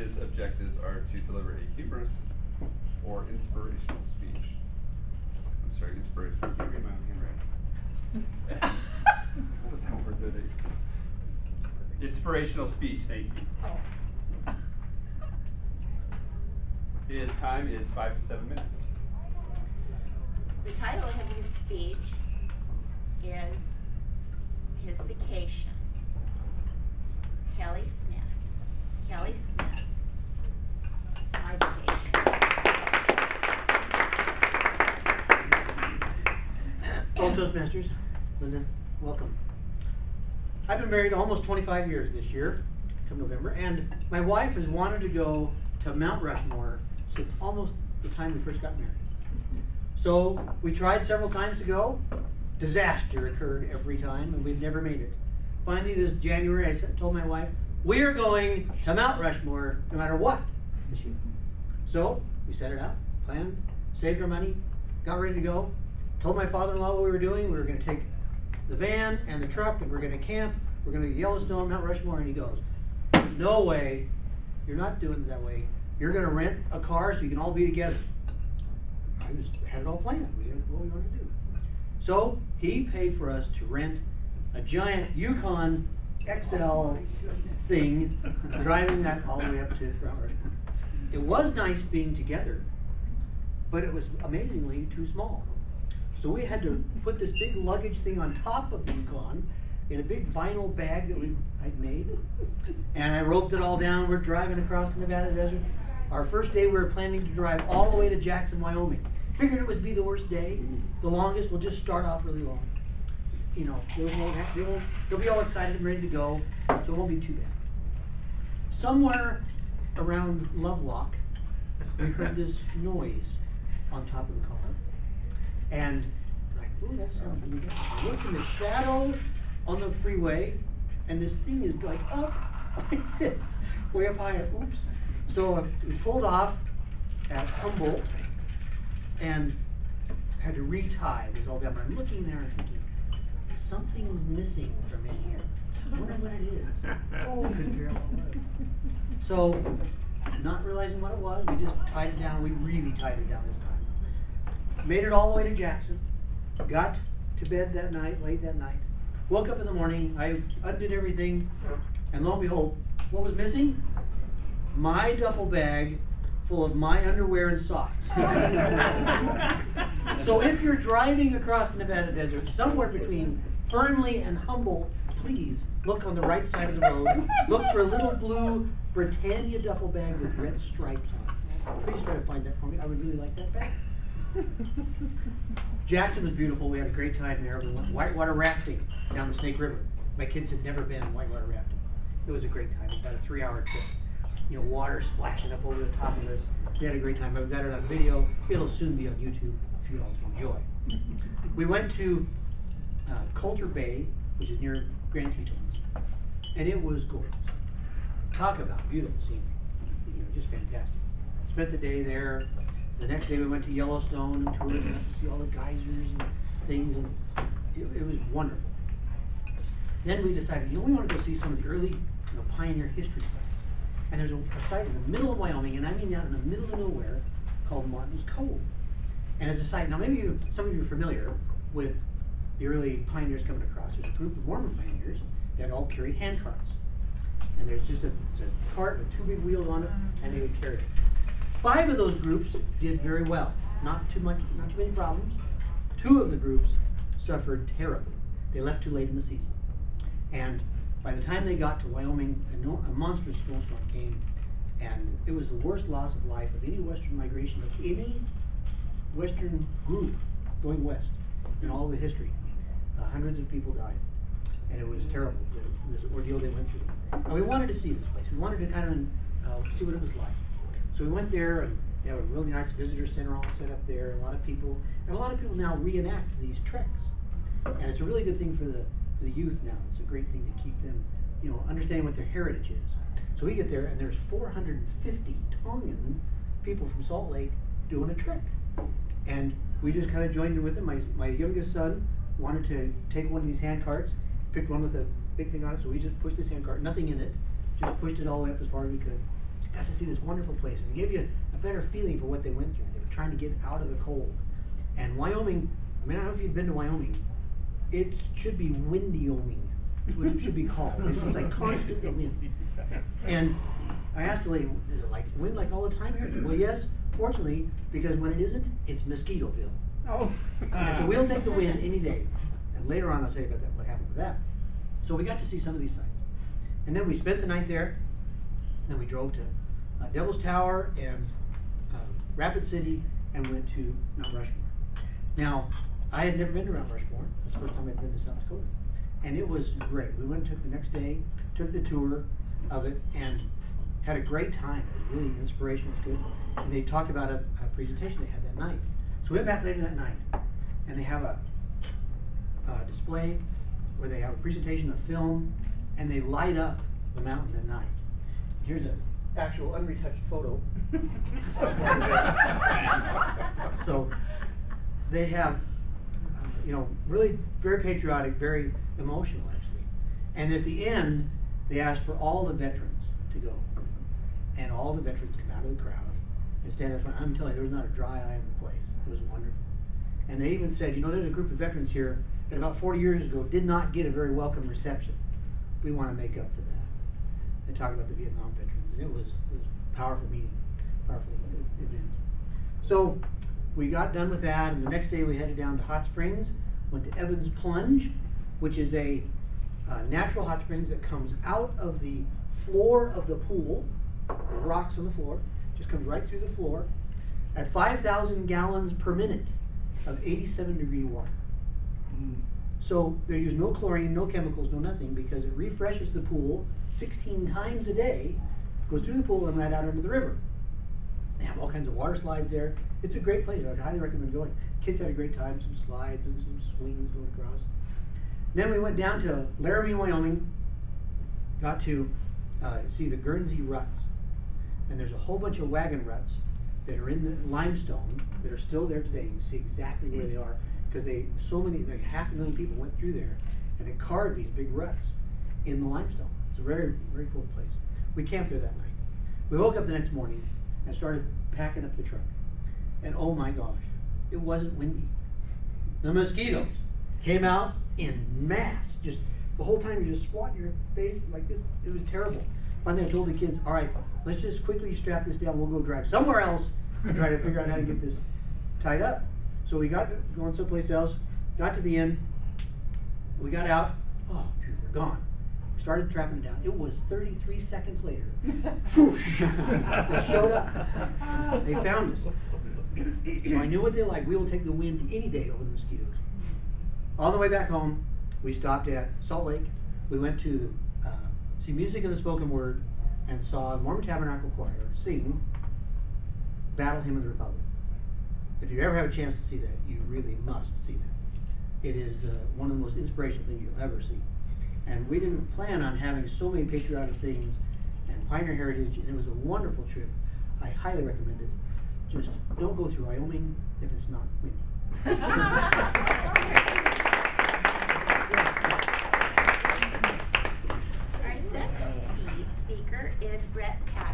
His objectives are to deliver a humorous or inspirational speech. I'm sorry, inspirational. Can you read my own handwriting? What was that word that inspirational speech, thank you. His time is 5 to 7 minutes. The title of his speech is his vacation. Kelly Smith. Kelly Smith. My vacation. Fellow Toastmasters, Linda, welcome. I've been married almost 25 years this year, come November, and my wife has wanted to go to Mount Rushmore since almost the time we first got married. So we tried several times to go. Disaster occurred every time, and we've never made it. Finally, this January, I told my wife, we are going to Mount Rushmore no matter what this year. So we set it up, planned, saved our money, got ready to go. Told my father-in-law what we were doing. We were going to take the van and the truck, and we're going to camp. We're going to Yellowstone, Mount Rushmore, and he goes, no way, you're not doing it that way. You're going to rent a car so you can all be together. I just had it all planned. We didn't know what we wanted to do. So he paid for us to rent a giant Yukon XL thing, driving that all the way up to Mount Rushmore. It was nice being together, but it was amazingly too small. So we had to put this big luggage thing on top of the Yukon in a big vinyl bag that I'd made. And I roped it all down. We're driving across the Nevada desert. Our first day we were planning to drive all the way to Jackson, Wyoming. Figured it would be the worst day, the longest. We'll just start off really long. You know, they'll be all excited and ready to go, so it won't be too bad. Somewhere around Lovelock, we heard this noise on top of the car. And like, ooh, that sounds really good. I looked in the shadow on the freeway, and this thing is like up like this, way up high. Oops. So we pulled off at Humboldt and had to retie this all down. But I'm looking there and thinking, something's missing from in here. I wonder what it is. Oh, I couldn't figure out what it was. So, not realizing what it was, we just tied it down. We really tied it down this time. Made it all the way to Jackson. Got to bed that night, late that night. Woke up in the morning. I undid everything. And lo and behold, what was missing? My duffel bag full of my underwear and socks. So if you're driving across the Nevada desert, somewhere between Fernley and Humboldt, please look on the right side of the road. Look for a little blue Britannia duffel bag with red stripes on it. Please try to find that for me. I would really like that bag. Jackson was beautiful. We had a great time there. We went whitewater rafting down the Snake River. My kids had never been whitewater rafting. It was a great time. It was about a 3-hour trip. You know, water splashing up over the top of us. We had a great time. I've got it on video. It'll soon be on YouTube if you all enjoy. We went to Coulter Bay, which is near Grand Tetons, and it was gorgeous. Talk about beautiful scenery. You know, just fantastic. Spent the day there. The next day we went to Yellowstone and toured and got to see all the geysers and things, and it was wonderful. Then we decided, you know, we want to go see some of the early, you know, pioneer history sites. And there's a site in the middle of Wyoming, and I mean out in the middle of nowhere, called Martin's Cove. And it's a site, now maybe some of you are familiar with the early pioneers coming across. There's a group of Mormon pioneers that all carried hand carts. And there's just it's a cart with 2 big wheels on it, and they would carry it. 5 of those groups did very well. Not too many problems. 2 of the groups suffered terribly. They left too late in the season. And by the time they got to Wyoming, a monstrous snowstorm came, and it was the worst loss of life of any Western migration of any Western group going west in all the history. Hundreds of people died, and it was terrible, this ordeal they went through. And we wanted to see this place. We wanted to kind of see what it was like. So we went there, and they have a really nice visitor center all set up there. A lot of people now reenact these treks, and it's a really good thing for the youth now. It's a great thing to keep them, you know, understanding what their heritage is. So we get there, and there's 450 Tongan people from Salt Lake doing a trek, and we just kind of joined in with them. My youngest son wanted to take one of these hand carts, picked one with a big thing on it, so we just pushed this hand cart, nothing in it, just pushed it all the way up as far as we could. got to see this wonderful place, and it gave you a better feeling for what they went through. They were trying to get out of the cold. And Wyoming, I mean, I don't know if you've been to Wyoming. It should be windy-oming. That's what it should be called. It's just like constant wind. And I asked the lady, is it like wind like all the time here? Well, yes, fortunately, because when it isn't, it's Mosquitoville. Oh. And so we'll take the wind any day. And later on, I'll tell you about that, what happened with that. So we got to see some of these sites. And then we spent the night there. Then we drove to Devil's Tower and Rapid City and went to Mount Rushmore. Now, I had never been to Mount Rushmore. It was the first time I'd been to South Dakota. And it was great. We went and took the next day, took the tour of it, and had a great time. It was really inspirational. It was good. And they talked about a presentation they had that night. So we went back later that night, and they have a display where they have a presentation of film, and they light up the mountain at night. Here's an actual unretouched photo. So they have, you know, really very patriotic, very emotional actually. And at the end, they asked for all the veterans to go. And all the veterans come out of the crowd and stand in front. I'm telling you, there was not a dry eye in the place. It was wonderful. And they even said, you know, there's a group of veterans here that about 40 years ago did not get a very welcome reception. We want to make up for that. They talked about the Vietnam veterans. And it was a powerful meeting, powerful event. So we got done with that, and the next day we headed down to Hot Springs, went to Evans Plunge, which is a natural hot springs that comes out of the floor of the pool. There's rocks on the floor, just comes right through the floor, at 5,000 gallons per minute of 87-degree water. So they use no chlorine, no chemicals, no nothing, because it refreshes the pool 16 times a day, goes through the pool and right out into the river. They have all kinds of water slides there. It's a great place. I'd highly recommend going. Kids had a great time, some slides and some swings going across. Then we went down to Laramie, Wyoming, got to see the Guernsey ruts. And there's a whole bunch of wagon ruts that are in the limestone that are still there today. You can see exactly where they are, because so many, like 500,000 people went through there and it carved these big ruts in the limestone. It's a very, very cool place. We camped there that night. We woke up the next morning and started packing up the truck. And oh my gosh, it wasn't windy. The mosquitoes came out in mass. Just the whole time you just squat your face like this. It was terrible. Finally I told the kids, all right, let's just quickly strap this down. We'll go drive somewhere else and try to figure out how to get this tied up. So we got going someplace else, got to the end, we got out, oh, they're gone. We started trapping it down. It was 33 seconds later. Whoosh, they showed up. They found us. So I knew what they like. We will take the wind any day over the mosquitoes. On the way back home, we stopped at Salt Lake. We went to see music in the spoken word and saw the Mormon Tabernacle Choir sing Battle Hymn of the Republic. If you ever have a chance to see that, you really must see that. It is one of the most inspirational things you'll ever see. And we didn't plan on having so many patriotic things and pioneer heritage, and it was a wonderful trip. I highly recommend it. Just don't go through Wyoming if it's not windy. Our second speaker is Brett Patton.